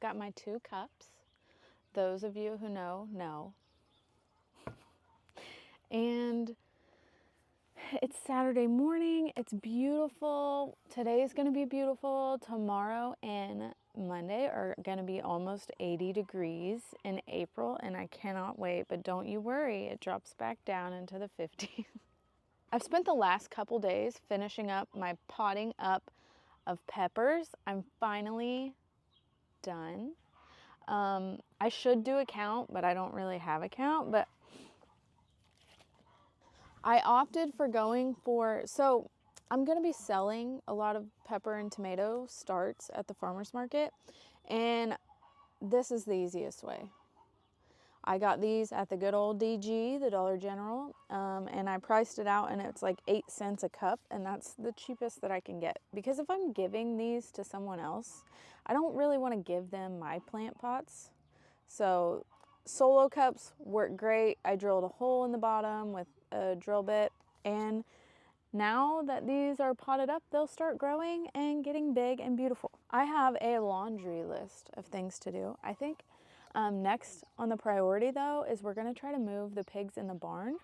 got my 2 cups. Those of you who know. And it's Saturday morning. It's beautiful. Today is going to be beautiful. Tomorrow and Monday are going to be almost 80 degrees in April, and I cannot wait. But don't you worry, it drops back down into the 50s. I've spent the last couple days finishing up my potting up of peppers. I'm finally done. I should do a count, but I don't really have a count. But I opted for going for, so I'm going to be selling a lot of pepper and tomato starts at the farmer's market, and this is the easiest way. I got these at the good old DG, the Dollar General, and I priced it out, and it's like 8 cents a cup, and that's the cheapest that I can get. Because if I'm giving these to someone else, I don't really want to give them my plant pots. So solo cups work great. I drilled a hole in the bottom with a drill bit, and now that these are potted up, they'll start growing and getting big and beautiful. I have a laundry list of things to do. I think next on the priority though is we're going to try to move the pigs in the barn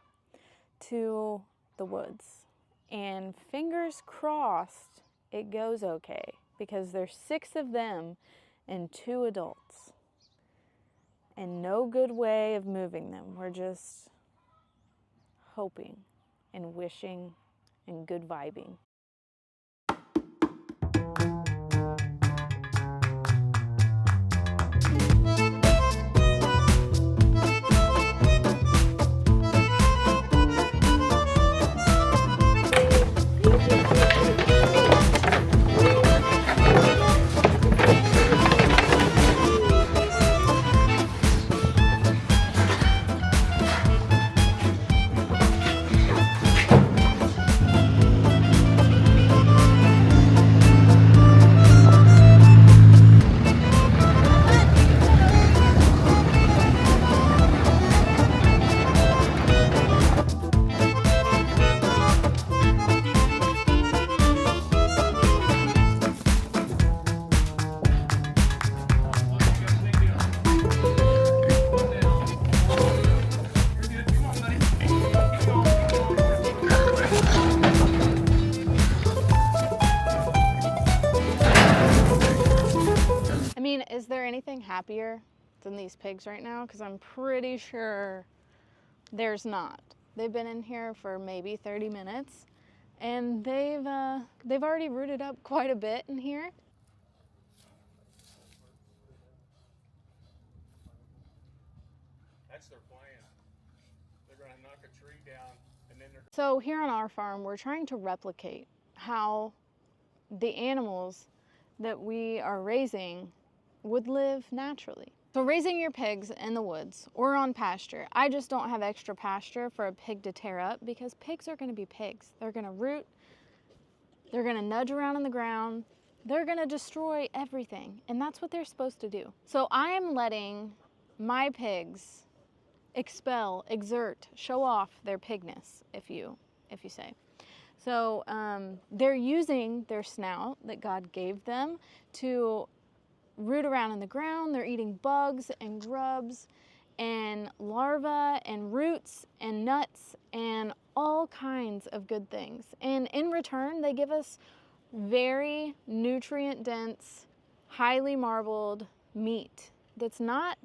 to the woods, and fingers crossed it goes okay, because there's 6 of them and 2 adults, and no good way of moving them. We're just hoping and wishing and good vibing. I mean, is there anything happier than these pigs right now? Because I'm pretty sure there's not. They've been in here for maybe 30 minutes, and they've already rooted up quite a bit in here. That's their plan. They're going to knock a tree down, and then they're... So here on our farm, we're trying to replicate how the animals that we are raising would live naturally. So raising your pigs in the woods or on pasture, I just don't have extra pasture for a pig to tear up, because pigs are going to be pigs. They're going to root, they're going to nudge around in the ground, they're going to destroy everything, and that's what they're supposed to do. So I am letting my pigs expel, exert, show off their pigness, if you say. So they're using their snout that God gave them to root around in the ground. They're eating bugs and grubs and larvae and roots and nuts and all kinds of good things. And in return, they give us very nutrient-dense, highly marbled meat that's not...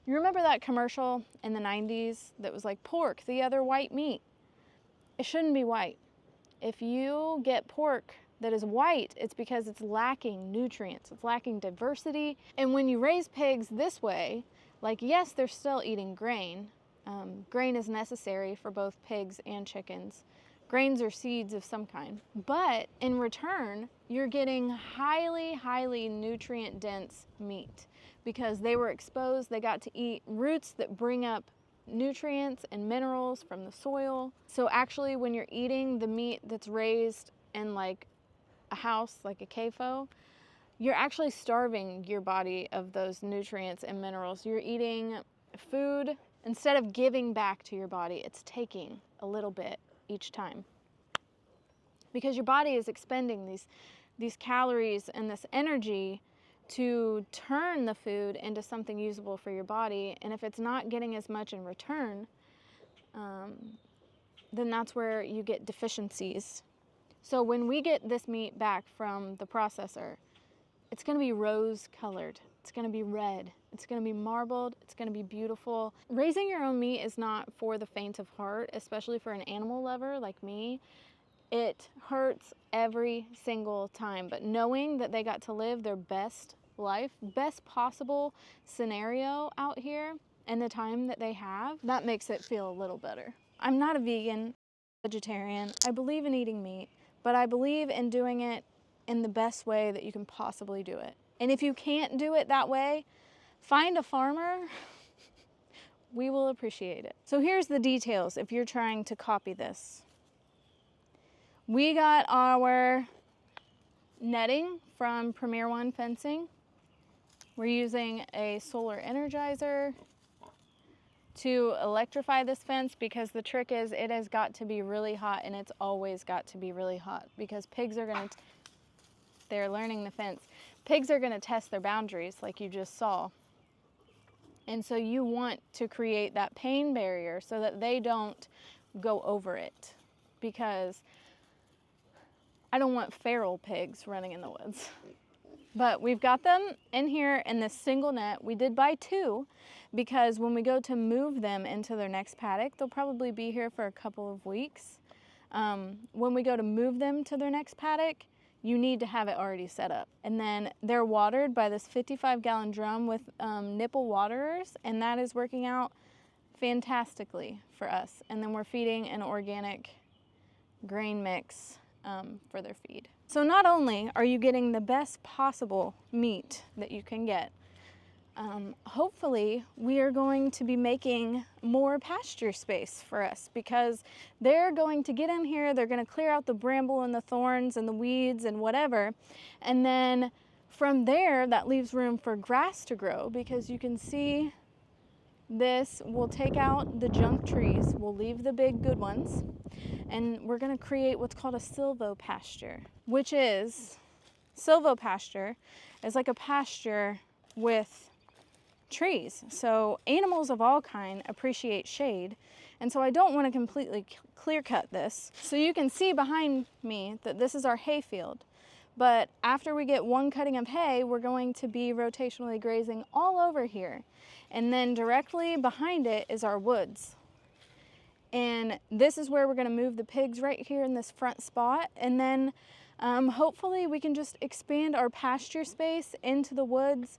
You remember that commercial in the 90s that was like, pork, the other white meat? It shouldn't be white. If you get pork that is white, it's because it's lacking nutrients, it's lacking diversity. And when you raise pigs this way, like, yes, they're still eating grain. Grain is necessary for both pigs and chickens. Grains are seeds of some kind. But in return, you're getting highly, highly nutrient-dense meat, because they were exposed, they got to eat roots that bring up nutrients and minerals from the soil. So actually, when you're eating the meat that's raised in like a house, like a CAFO, you're actually starving your body of those nutrients and minerals. You're eating food, instead of giving back to your body, it's taking a little bit each time, because your body is expending these calories and this energy to turn the food into something usable for your body. And if it's not getting as much in return, then that's where you get deficiencies. So when we get this meat back from the processor, it's going to be rose colored. It's going to be red. It's going to be marbled. It's going to be beautiful. Raising your own meat is not for the faint of heart, especially for an animal lover like me. It hurts every single time, but knowing that they got to live their best life, best possible scenario out here and the time that they have, that makes it feel a little better. I'm not a vegan, vegetarian. I believe in eating meat, but I believe in doing it in the best way that you can possibly do it. And if you can't do it that way, find a farmer. We will appreciate it. So here's the details if you're trying to copy this. We got our netting from Premier One Fencing. We're using a solar energizer to electrify this fence because the trick is it has got to be really hot, and it's always got to be really hot because pigs are they're learning the fence. Pigs are gonna test their boundaries like you just saw. And so you want to create that pain barrier so that they don't go over it, because I don't want feral pigs running in the woods. But we've got them in here in this single net. We did buy 2 because when we go to move them into their next paddock, they'll probably be here for a couple of weeks. When we go to move them to their next paddock, you need to have it already set up. And then they're watered by this 55-gallon drum with nipple waterers, and that is working out fantastically for us. And then we're feeding an organic grain mix for their feed. So not only are you getting the best possible meat that you can get, hopefully we are going to be making more pasture space for us, because they're going to get in here, they're going to clear out the bramble and the thorns and the weeds and whatever, and then from there that leaves room for grass to grow, because you can see this will take out the junk trees, we'll leave the big good ones, and we're going to create what's called a silvopasture, which is, silvopasture is like a pasture with trees. So animals of all kind appreciate shade, and so I don't want to completely clear cut this. So you can see behind me that this is our hay field, but after we get one cutting of hay, we're going to be rotationally grazing all over here, and then directly behind it is our woods. And this is where we're going to move the pigs, right here in this front spot, and then hopefully we can just expand our pasture space into the woods,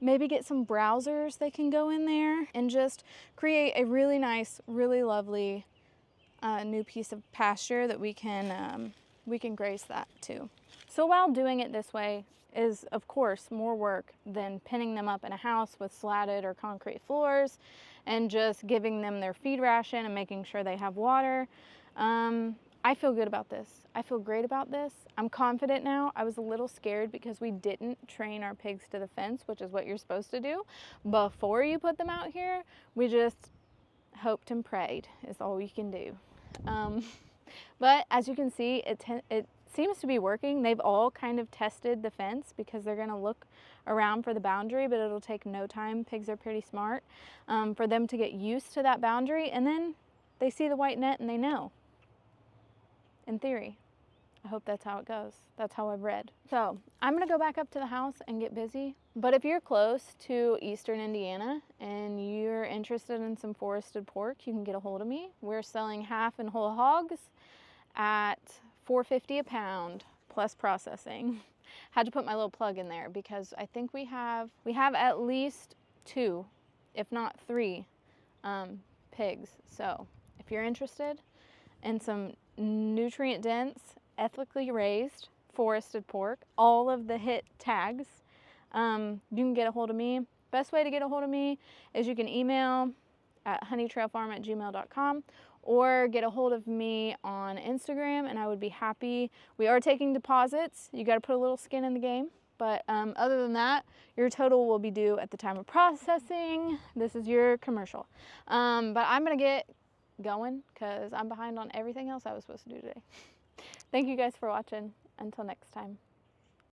maybe get some browsers that can go in there, and just create a really nice, really lovely new piece of pasture that we can graze that too. So while doing it this way is of course more work than pinning them up in a house with slatted or concrete floors and just giving them their feed ration and making sure they have water. I feel good about this. I feel great about this. I'm confident now. I was a little scared because we didn't train our pigs to the fence, which is what you're supposed to do before you put them out here. We just hoped and prayed is all we can do. But as you can see, it seems to be working. They've all kind of tested the fence because they're gonna look around for the boundary, but it'll take no time. Pigs are pretty smart for them to get used to that boundary, and then they see the white net and they know. In theory. I hope that's how it goes. That's how I've read. So I'm gonna go back up to the house and get busy. But if you're close to Eastern Indiana and you're interested in some forested pork, you can get a hold of me. We're selling half and whole hogs at $4.50 a pound plus processing. Had to put my little plug in there because I think we have at least 2, if not 3, pigs. So if you're interested in some nutrient dense, ethically raised forested pork, all of the hit tags, you can get a hold of me. Best way to get a hold of me is you can email at honeytrailfarm@gmail.com or get a hold of me on Instagram, and I would be happy. We are taking deposits. You got to put a little skin in the game, but other than that, your total will be due at the time of processing. This is your commercial. But I'm gonna get going because I'm behind on everything else I was supposed to do today. Thank you guys for watching. Until next time.